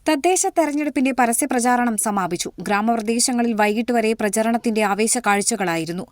തദ്ദേശ തെരഞ്ഞെടുപ്പിന്റെ പരസ്യപ്രചാരണം സമാപിച്ചു. ഗ്രാമപ്രദേശങ്ങളിൽ വൈകിട്ട് വരെ പ്രചരണത്തിന്റെ ആവേശ കാഴ്ചകളായിരുന്നു.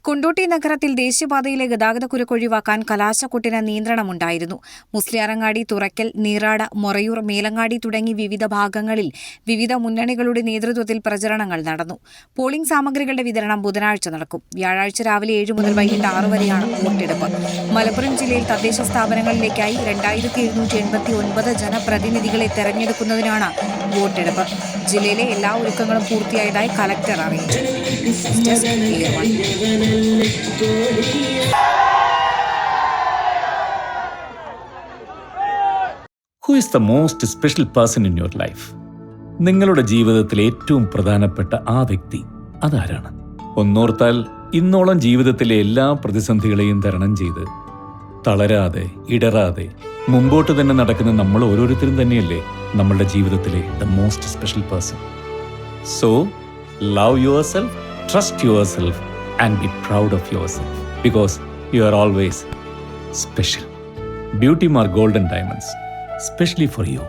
കുണ്ടോട്ടി നഗരത്തിൽ ദേശീയപാതയിലെ ഗതാഗതക്കുരുക്ക് ഒഴിവാക്കാൻ കലാശക്കൊട്ടിന് നിയന്ത്രണമുണ്ടായിരുന്നു. മുസ്ലിയാരങ്ങാടി, തുറക്കൽ, നീറാട്, മൊറയൂർ, മേലങ്ങാടി തുടങ്ങി വിവിധ ഭാഗങ്ങളിൽ വിവിധ മുന്നണികളുടെ നേതൃത്വത്തിൽ പ്രചരണങ്ങൾ നടന്നു. പോളിംഗ് സാമഗ്രികളുടെ വിതരണം ബുധനാഴ്ച നടക്കും. വ്യാഴാഴ്ച രാവിലെ 7 മുതൽ വൈകിട്ട് 6 വരെയാണ് വോട്ടെടുപ്പ്. മലപ്പുറം ജില്ലയിൽ തദ്ദേശ സ്ഥാപനങ്ങളിലേക്കായി 2789 ജനപ്രതിനിധികളെ തെരഞ്ഞെടുക്കുന്നതിനാണ് വോട്ടെടുപ്പ്. ജില്ലയിലെ എല്ലാ ഒരുക്കങ്ങളും പൂർത്തിയായതായി കലക്ടർ അറിയിച്ചു. Who is the most special person in your life? നിങ്ങളുടെ ജീവിതത്തിലെ ഏറ്റവും പ്രധാനപ്പെട്ട ആ വ്യക്തി അതാരാണ്? ഒന്നോർത്താൽ ഇന്നോളം ജീവിതത്തിലെ എല്ലാ പ്രതിസന്ധികളെയും തരണം ചെയ്ത് തളരാതെ ഇടറാതെ മുമ്പോട്ട് തന്നെ നടക്കുന്ന നമ്മൾ ഓരോരുത്തരും തന്നെയല്ലേ നമ്മളുടെ ജീവിതത്തിലെ the most special person. So love your self, trust your self and be proud of yourself because you are always special. Beauty Mark Gold and Diamonds, specially for you.